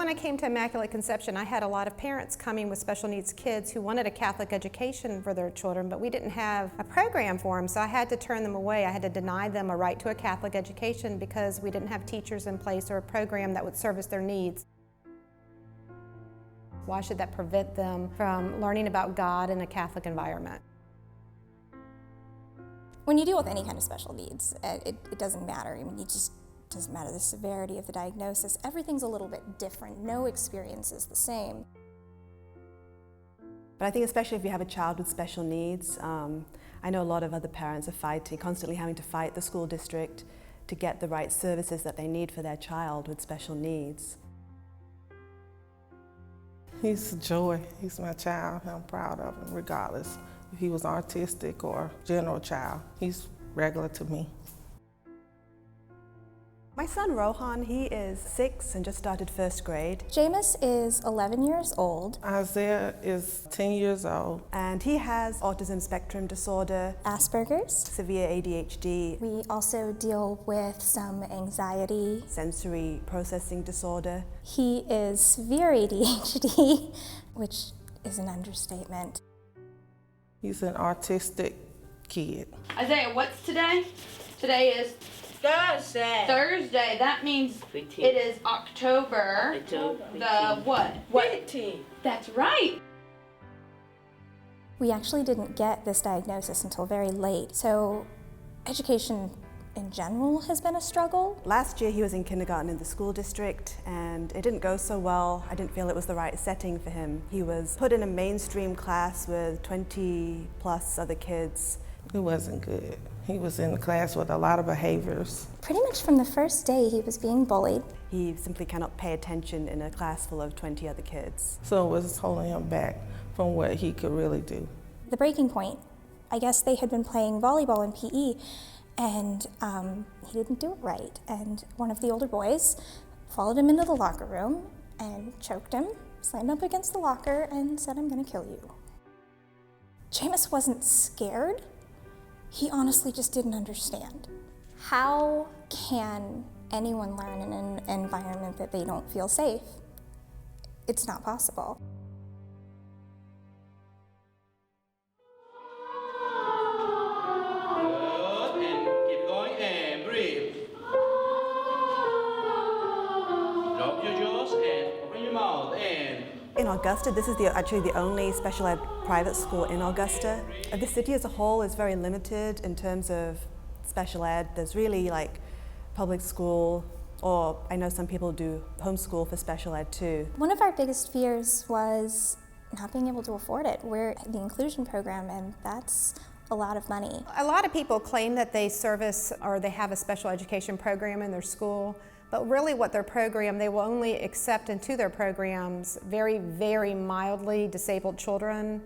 when I came to Immaculate Conception, I had a lot of parents coming with special needs kids who wanted a Catholic education for their children, but we didn't have a program for them, so I had to turn them away. I had to deny them a right to a Catholic education because we didn't have teachers in place or a program that would service their needs. Why should that prevent them from learning about God in a Catholic environment? When you deal with any kind of special needs, it doesn't matter. I mean, it just doesn't matter the severity of the diagnosis. Everything's a little bit different. No experience is the same. But I think especially if you have a child with special needs, I know a lot of other parents are constantly having to fight the school district to get the right services that they need for their child with special needs. He's a joy. He's my child. I'm proud of him, regardless if he was autistic or general child. He's regular to me. My son Rohan, he is 6 and just started 1st grade. Jameis is 11 years old. Isaiah is 10 years old. And he has autism spectrum disorder, Asperger's, severe ADHD. We also deal with some anxiety, Sensory processing disorder. He is severe ADHD, which is an understatement. He's an autistic kid. Isaiah, what's today? Today is Thursday. Thursday. That means 15. it is October the what? 15. That's right. We actually didn't get this diagnosis until very late, so education in general has been a struggle. Last year he was in kindergarten in the school district and it didn't go so well. I didn't feel it was the right setting for him. He was put in a mainstream class with 20 plus other kids. It wasn't good. He was in the class with a lot of behaviors. Pretty much from the first day he was being bullied. He simply cannot pay attention in a class full of 20 other kids. So it was holding him back from what he could really do. The breaking point, I guess they had been playing volleyball in PE and he didn't do it right. And one of the older boys followed him into the locker room and choked him, slammed up against the locker and said, "I'm gonna kill you." Jameis wasn't scared. He honestly just didn't understand. How can anyone learn in an environment that they don't feel safe? It's not possible. Good, and keep going, and breathe. Drop your jaws and open your mouth, and In Augusta, this is actually the only special ed private school in Augusta. The city as a whole is very limited in terms of special ed. There's really like public school, or I know some people do homeschool for special ed too. One of our biggest fears was not being able to afford it. We're the inclusion program, and that's a lot of money. A lot of people claim that they service or they have a special education program in their school, but really what their program, they will only accept into their programs very, very mildly disabled children,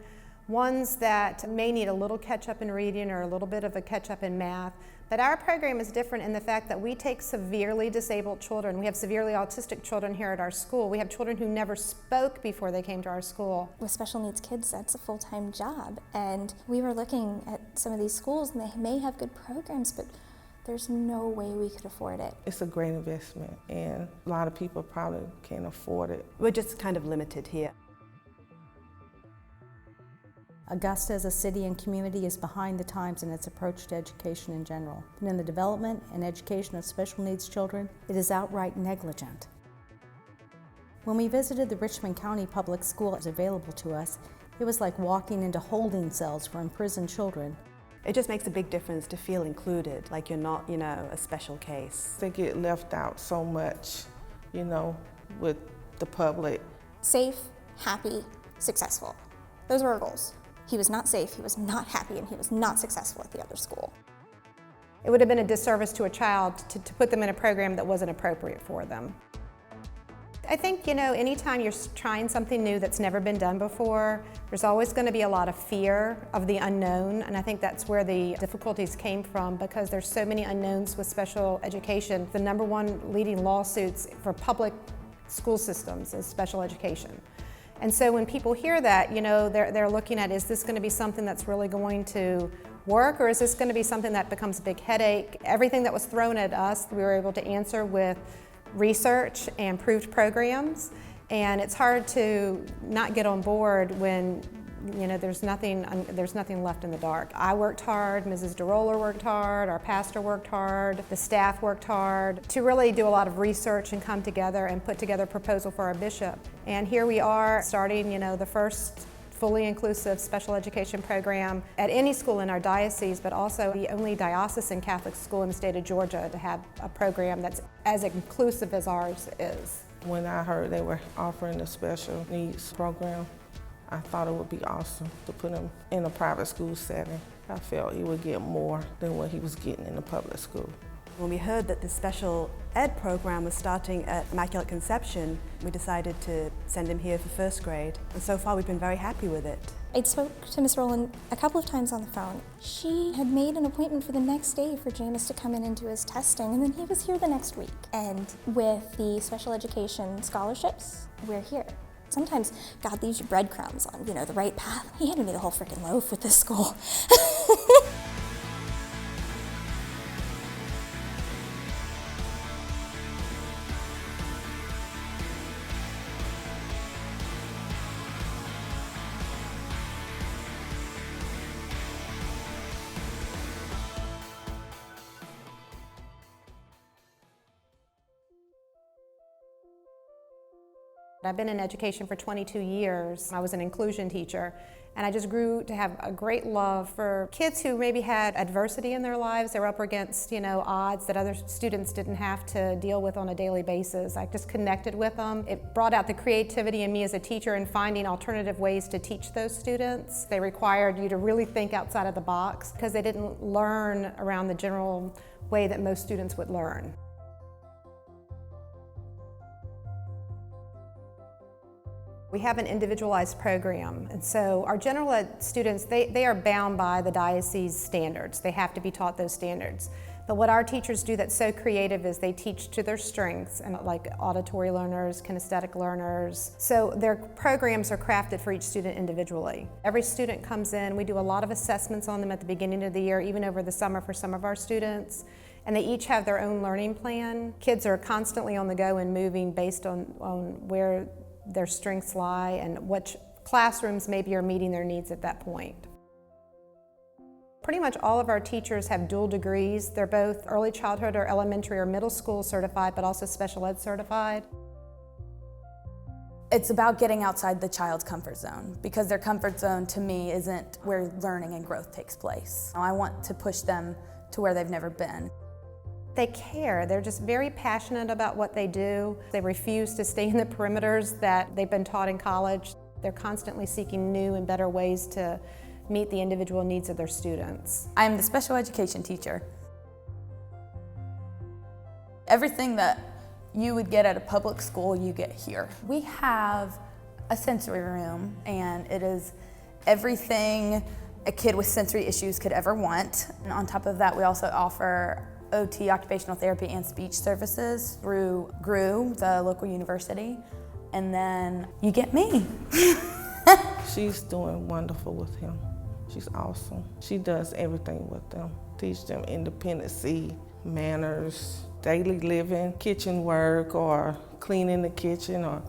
ones that may need a little catch-up in reading or a little bit of a catch-up in math. But our program is different in the fact that we take severely disabled children. We have severely autistic children here at our school. We have children who never spoke before they came to our school. With special needs kids, that's a full-time job. And we were looking at some of these schools, and they may have good programs, but there's no way we could afford it. It's a great investment, and a lot of people probably can't afford it. We're just kind of limited here. Augusta as a city and community is behind the times in its approach to education in general. And in the development and education of special needs children, it is outright negligent. When we visited the Richmond County Public Schools available to us, it was like walking into holding cells for imprisoned children. It just makes a big difference to feel included, like you're not, a special case. They get left out so much, with the public. Safe, happy, successful. Those were our goals. He was not safe, he was not happy, and he was not successful at the other school. It would have been a disservice to a child to put them in a program that wasn't appropriate for them. I think, anytime you're trying something new that's never been done before, there's always going to be a lot of fear of the unknown, and I think that's where the difficulties came from, because there's so many unknowns with special education. The #1 leading lawsuits for public school systems is special education. And so when people hear that, they're looking at, is this going to be something that's really going to work, or is this going to be something that becomes a big headache? Everything that was thrown at us, we were able to answer with research and proved programs. And it's hard to not get on board when there's nothing left in the dark. I worked hard, Mrs. DeRoller worked hard, our pastor worked hard, the staff worked hard to really do a lot of research and come together and put together a proposal for our bishop. And here we are starting, the first fully inclusive special education program at any school in our diocese, but also the only diocesan Catholic school in the state of Georgia to have a program that's as inclusive as ours is. When I heard they were offering the special needs program, I thought it would be awesome to put him in a private school setting. I felt he would get more than what he was getting in the public school. When we heard that the special ed program was starting at Immaculate Conception, we decided to send him here for first grade. And so far we've been very happy with it. I spoke to Miss Rowland a couple of times on the phone. She had made an appointment for the next day for Jameis to come in and do his testing, and then he was here the next week. And with the special education scholarships, we're here. Sometimes God leaves you breadcrumbs on, the right path. He handed me the whole freaking loaf with this school. I've been in education for 22 years. I was an inclusion teacher, and I just grew to have a great love for kids who maybe had adversity in their lives. They were up against, odds that other students didn't have to deal with on a daily basis. I just connected with them. It brought out the creativity in me as a teacher in finding alternative ways to teach those students. They required you to really think outside of the box because they didn't learn around the general way that most students would learn. We have an individualized program, and so our general ed students, they are bound by the diocese standards. They have to be taught those standards. But what our teachers do that's so creative is they teach to their strengths, and like auditory learners, kinesthetic learners. So their programs are crafted for each student individually. Every student comes in, we do a lot of assessments on them at the beginning of the year, even over the summer for some of our students. And they each have their own learning plan. Kids are constantly on the go and moving based on where their strengths lie and which classrooms maybe are meeting their needs at that point. Pretty much all of our teachers have dual degrees. They're both early childhood or elementary or middle school certified, but also special ed certified. It's about getting outside the child's comfort zone, because their comfort zone to me isn't where learning and growth takes place. I want to push them to where they've never been. They care. They're just very passionate about what they do. They refuse to stay in the perimeters that they've been taught in college. They're constantly seeking new and better ways to meet the individual needs of their students. I'm the special education teacher. Everything that you would get at a public school, you get here. We have a sensory room, and it is everything a kid with sensory issues could ever want. And on top of that, we also offer OT, occupational therapy, and speech services through GRU, the local university. And then you get me. She's doing wonderful with him. She's awesome. She does everything with them. Teach them independency, manners, daily living, kitchen work, or cleaning the kitchen, or,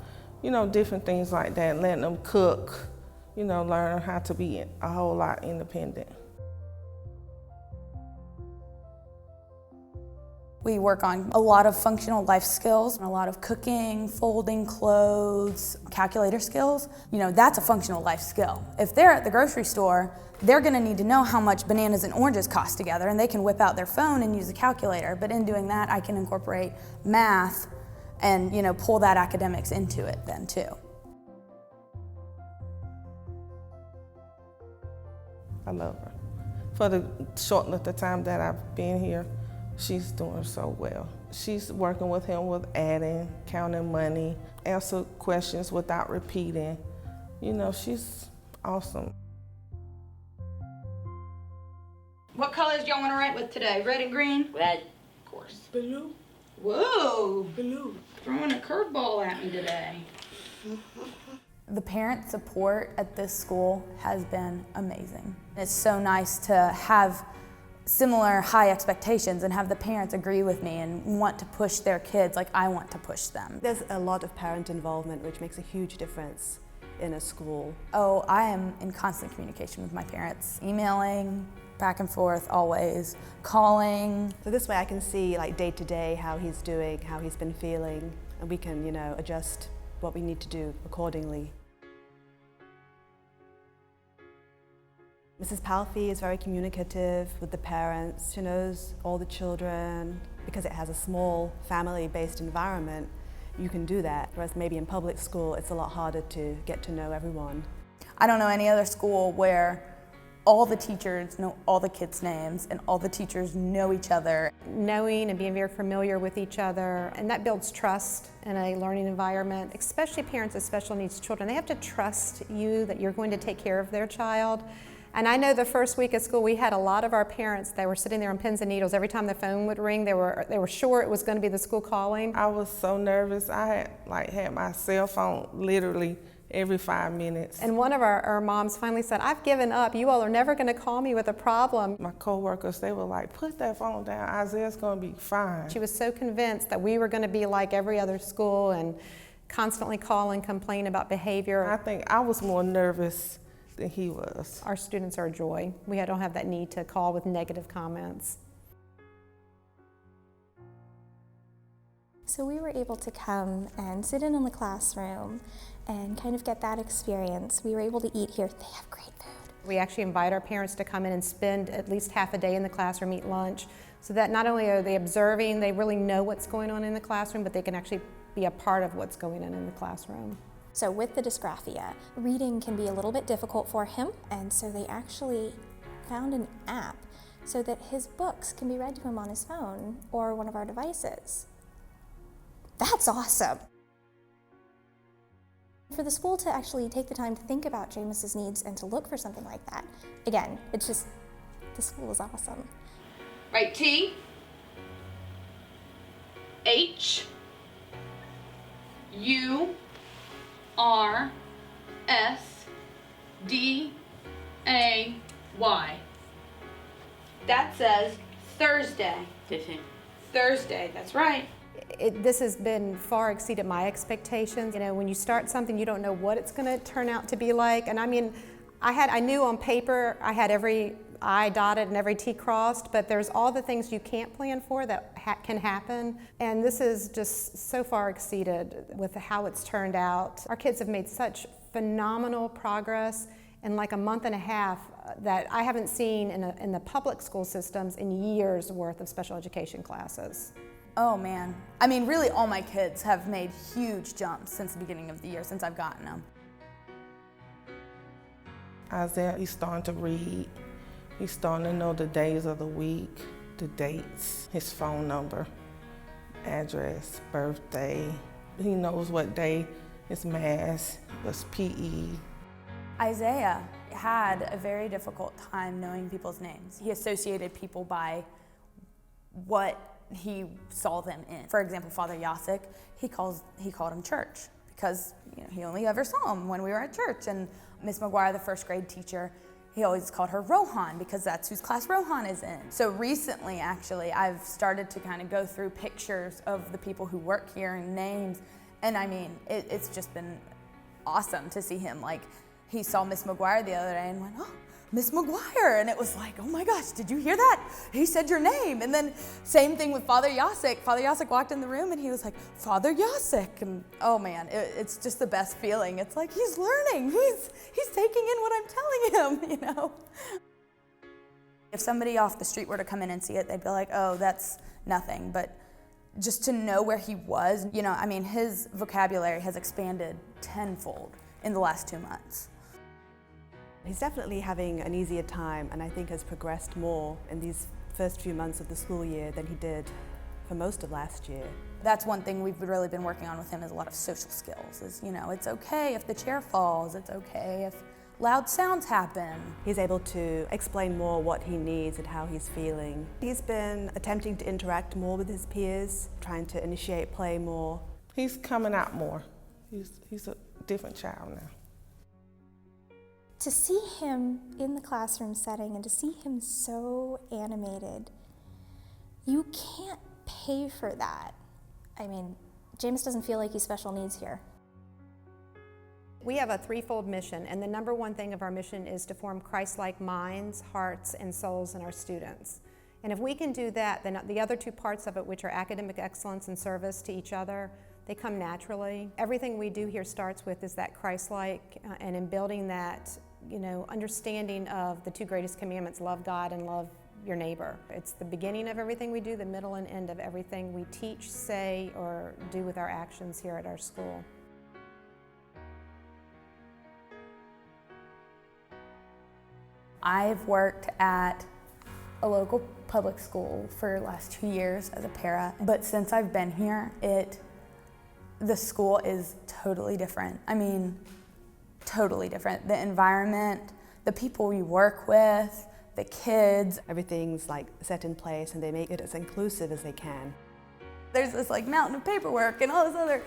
different things like that. Letting them cook, learn how to be a whole lot independent. We work on a lot of functional life skills, a lot of cooking, folding clothes, calculator skills. That's a functional life skill. If they're at the grocery store, they're gonna need to know how much bananas and oranges cost together, and they can whip out their phone and use a calculator. But in doing that, I can incorporate math and pull that academics into it then too. I love her. For the short length of time that I've been here, she's doing so well. She's working with him with adding, counting money, answer questions without repeating. She's awesome. What colors do y'all want to write with today? Red and green? Red. Of course. Blue. Whoa! Blue. Throwing a curveball at me today. The parent support at this school has been amazing. It's so nice to have similar high expectations and have the parents agree with me and want to push their kids like I want to push them. There's a lot of parent involvement, which makes a huge difference in a school. Oh, I am in constant communication with my parents, emailing, back and forth, always, calling. So this way I can see like day to day how he's doing, how he's been feeling, and we can, adjust what we need to do accordingly. Mrs. Palfy is very communicative with the parents. She knows all the children. Because it has a small family-based environment, you can do that. Whereas maybe in public school, it's a lot harder to get to know everyone. I don't know any other school where all the teachers know all the kids' names and all the teachers know each other. Knowing and being very familiar with each other, and that builds trust in a learning environment, especially parents of special needs children. They have to trust you that you're going to take care of their child. And I know the first week of school, we had a lot of our parents that were sitting there on pins and needles. Every time the phone would ring, they were sure it was going to be the school calling. I was so nervous. I had my cell phone literally every 5 minutes. And one of our moms finally said, "I've given up. You all are never going to call me with a problem." My coworkers, they were like, "Put that phone down. Isaiah's going to be fine." She was so convinced that we were going to be like every other school and constantly call and complain about behavior. I think I was more nervous than he was. Our students are a joy. We don't have that need to call with negative comments. So we were able to come and sit in the classroom and kind of get that experience. We were able to eat here. They have great food. We actually invite our parents to come in and spend at least half a day in the classroom, eat lunch, so that not only are they observing, they really know what's going on in the classroom, but they can actually be a part of what's going on in the classroom. So with the dysgraphia, reading can be a little bit difficult for him, and so they actually found an app so that his books can be read to him on his phone or one of our devices. That's awesome! For the school to actually take the time to think about Jameis's needs and to look for something like that, again, it's just, the school is awesome. Right, T, H, U, R, S, D, A, Y. That says Thursday. Thursday, that's right. This has been far exceeded my expectations. When you start something, you don't know what it's going to turn out to be like. And I mean, I knew on paper I had every I dotted and every T crossed, but there's all the things you can't plan for that can happen. And this is just so far exceeded with how it's turned out. Our kids have made such phenomenal progress in like a month and a half that I haven't seen in the public school systems in years worth of special education classes. Oh man, I mean really all my kids have made huge jumps since the beginning of the year, since I've gotten them. Isaiah, he's starting to read. He's starting to know the days of the week, the dates, his phone number, address, birthday. He knows what day is math, what's PE. Isaiah had a very difficult time knowing people's names. He associated people by what he saw them in. For example, Father Yasik, he called him church because he only ever saw him when we were at church. And Miss McGuire, the first grade teacher, he always called her Rohan because that's whose class Rohan is in. So recently, actually, I've started to kind of go through pictures of the people who work here and names. And I mean, it's just been awesome to see him. Like, he saw Miss McGuire the other day and went, "Oh, Miss McGuire," and it was like, oh my gosh, did you hear that? He said your name. And then same thing with Father Yasik. Father Yasik walked in the room and he was like, "Father Yasik," and oh man, it's just the best feeling. It's like he's learning, he's taking in what I'm telling him, If somebody off the street were to come in and see it, they'd be like, oh, that's nothing. But just to know where he was, I mean, his vocabulary has expanded tenfold in the last 2 months. He's definitely having an easier time and I think has progressed more in these first few months of the school year than he did for most of last year. That's one thing we've really been working on with him is a lot of social skills. It's okay if the chair falls, it's okay if loud sounds happen. He's able to explain more what he needs and how he's feeling. He's been attempting to interact more with his peers, trying to initiate play more. He's coming out more. He's a different child now. To see him in the classroom setting and to see him so animated, you can't pay for that. I mean, James doesn't feel like he's special needs here. We have a threefold mission, and the number one thing of our mission is to form Christ-like minds, hearts, and souls in our students. And if we can do that, then the other two parts of it, which are academic excellence and service to each other, they come naturally. Everything we do here starts with is that Christ-like, and in building that, understanding of the two greatest commandments, love God and love your neighbor. It's the beginning of everything we do, the middle and end of everything we teach, say, or do with our actions here at our school. I've worked at a local public school for the last 2 years as a para, but since I've been here, the school is totally different. I mean, totally different. The environment, the people you work with, the kids. Everything's like set in place and they make it as inclusive as they can. There's this mountain of paperwork and all this other,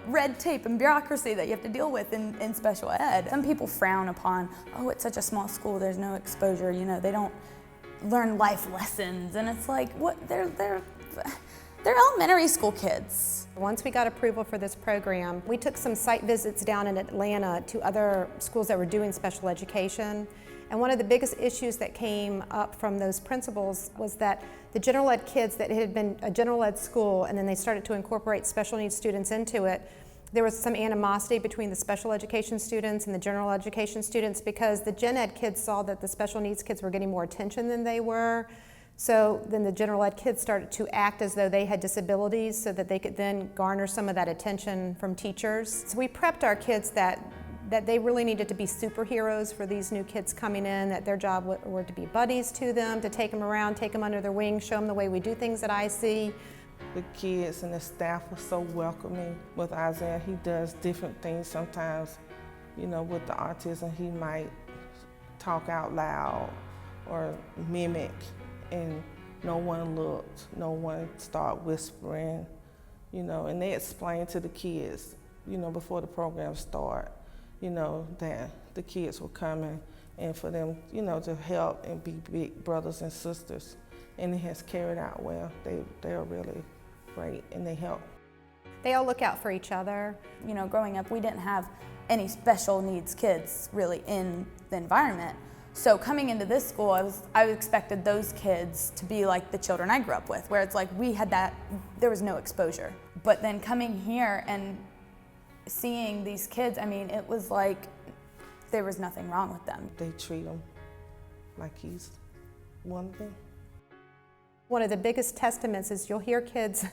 red tape and bureaucracy that you have to deal with in special ed. Some people frown upon, oh, it's such a small school, there's no exposure, they don't learn life lessons. And it's like, what? They're elementary school kids. Once we got approval for this program, we took some site visits down in Atlanta to other schools that were doing special education. And one of the biggest issues that came up from those principals was that the general ed kids that had been a general ed school and then they started to incorporate special needs students into it, there was some animosity between the special education students and the general education students because the gen ed kids saw that the special needs kids were getting more attention than they were. So then the general ed kids started to act as though they had disabilities so that they could then garner some of that attention from teachers. So we prepped our kids that they really needed to be superheroes for these new kids coming in, that their job were to be buddies to them, to take them around, take them under their wing, show them the way we do things at IC. The kids and the staff were so welcoming with Isaiah. He does different things sometimes, with the autism, he might talk out loud or mimic, and no one looked, no one started whispering, and they explained to the kids, before the program started, that the kids were coming and for them, to help and be big brothers and sisters. And it has carried out well. They're really great and they help. They all look out for each other. Growing up, we didn't have any special needs kids really in the environment. So coming into this school, I expected those kids to be like the children I grew up with, where it's like we had that, there was no exposure. But then coming here and seeing these kids, it was like there was nothing wrong with them. They treat him like he's one of them. One of the biggest testaments is you'll hear kids,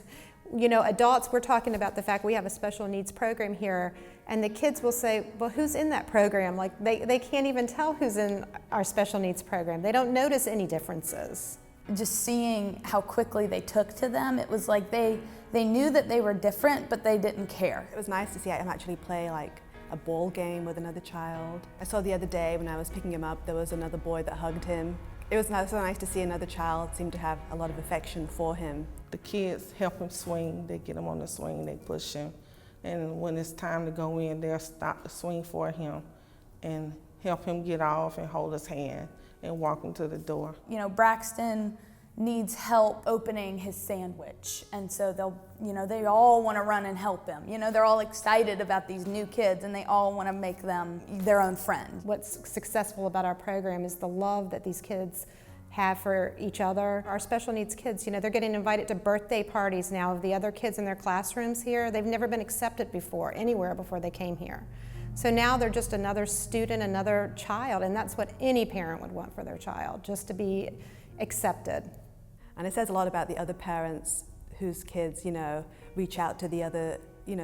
adults, we're talking about the fact we have a special needs program here, and the kids will say, well, who's in that program? Like they can't even tell who's in our special needs program. They don't notice any differences. Just seeing how quickly they took to them, it was like they knew that they were different, but they didn't care. It was nice to see him actually play like a ball game with another child. I saw the other day when I was picking him up, there was another boy that hugged him. It was so nice to see another child seem to have a lot of affection for him. The kids help him swing, they get him on the swing, they push him. And when it's time to go in, they'll stop the swing for him and help him get off and hold his hand and walk him to the door. Braxton needs help opening his sandwich, and so they all want to run and help him. They're all excited about these new kids and they all want to make them their own friend. What's successful about our program is the love that these kids have for each other. Our special needs kids, they're getting invited to birthday parties now of the other kids in their classrooms here. They've never been accepted before, anywhere before they came here. So now they're just another student, another child, and that's what any parent would want for their child, just to be accepted. And it says a lot about the other parents whose kids, reach out to the other,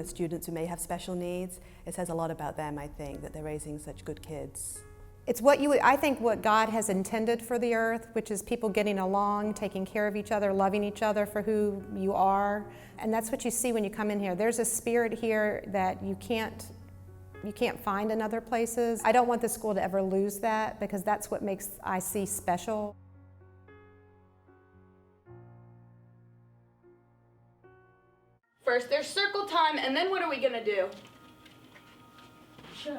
students who may have special needs. It says a lot about them, I think, that they're raising such good kids. It's I think what God has intended for the earth, which is people getting along, taking care of each other, loving each other for who you are. And that's what you see when you come in here. There's a spirit here that you can't find in other places. I don't want the school to ever lose that because that's what makes IC special. First, there's circle time, and then what are we gonna do? Church.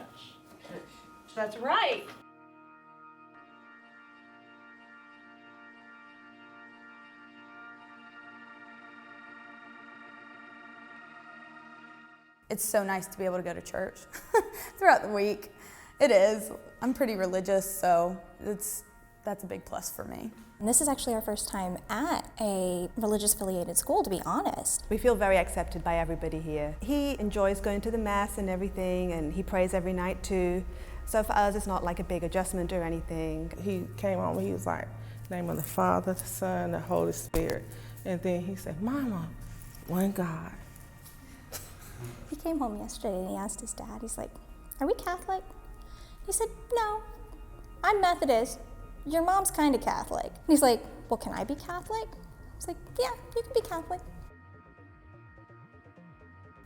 That's right. It's so nice to be able to go to church throughout the week. It is. I'm pretty religious, so that's a big plus for me. And this is actually our first time at a religious affiliated school, to be honest. We feel very accepted by everybody here. He enjoys going to the Mass and everything, and he prays every night too. So for us, it's not like a big adjustment or anything. He came on, he was like, name of the Father, the Son, the Holy Spirit. And then he said, Mama, one God. He came home yesterday and he asked his dad, he's like, are we Catholic? He said, no, I'm Methodist. Your mom's kind of Catholic. And he's like, well, can I be Catholic? I was like, yeah, you can be Catholic.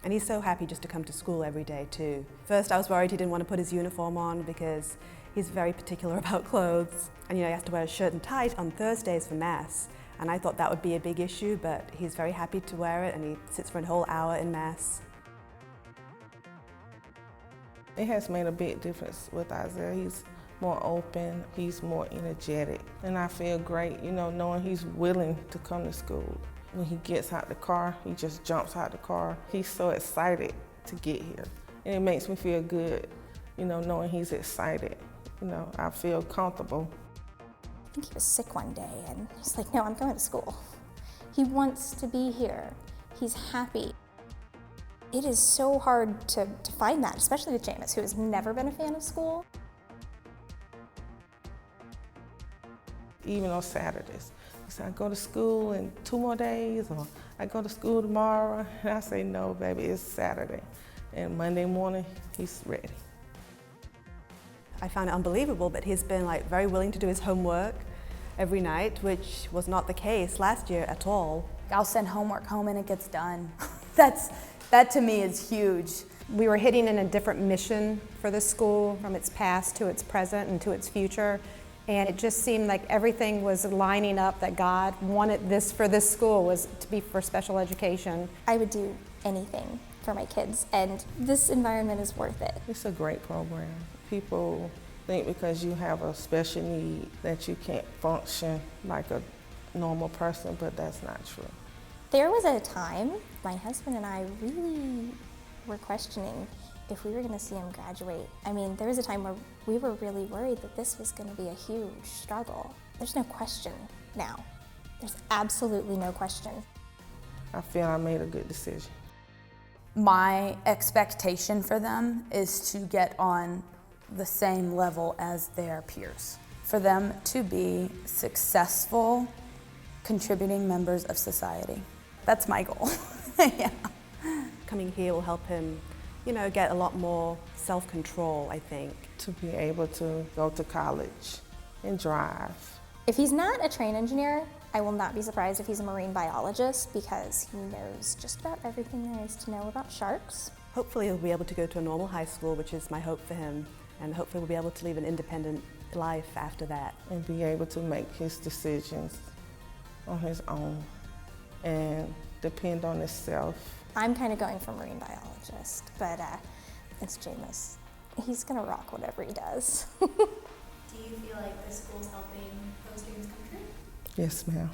And he's so happy just to come to school every day too. First I was worried he didn't want to put his uniform on because he's very particular about clothes. And he has to wear a shirt and tie on Thursdays for Mass. And I thought that would be a big issue, but he's very happy to wear it and he sits for a whole hour in Mass. It has made a big difference with Isaiah. He's more open, he's more energetic. And I feel great, knowing he's willing to come to school. When he gets out the car, he just jumps out the car. He's so excited to get here. And it makes me feel good, knowing he's excited. I feel comfortable. I think he was sick one day and he's like, no, I'm going to school. He wants to be here. He's happy. It is so hard to find that, especially with Jameis, who has never been a fan of school. Even on Saturdays, he said, I go to school in 2 more days, or I go to school tomorrow. And I say, no, baby, it's Saturday. And Monday morning, he's ready. I found it unbelievable, but he's been very willing to do his homework every night, which was not the case last year at all. I'll send homework home and it gets done. That to me is huge. We were hitting in a different mission for the school, from its past to its present and to its future. And it just seemed like everything was lining up, that God wanted this for this school was to be for special education. I would do anything for my kids, and this environment is worth it. It's a great program. People think because you have a special need that you can't function like a normal person, but that's not true. There was a time my husband and I really were questioning if we were going to see him graduate. I mean, there was a time where we were really worried that this was going to be a huge struggle. There's no question now. There's absolutely no question. I feel I made a good decision. My expectation for them is to get on the same level as their peers. For them to be successful, contributing members of society. That's my goal. Yeah. Coming here will help him, get a lot more self-control, I think. To be able to go to college and drive. If he's not a train engineer, I will not be surprised if he's a marine biologist, because he knows just about everything there is to know about sharks. Hopefully he'll be able to go to a normal high school, which is my hope for him, and hopefully we'll be able to live an independent life after that. And be able to make his decisions on his own and depend on himself. I'm kind of going for marine biologist, but it's Jameis. He's gonna rock whatever he does. Do you feel like this school's helping those dreams come true? Yes, ma'am.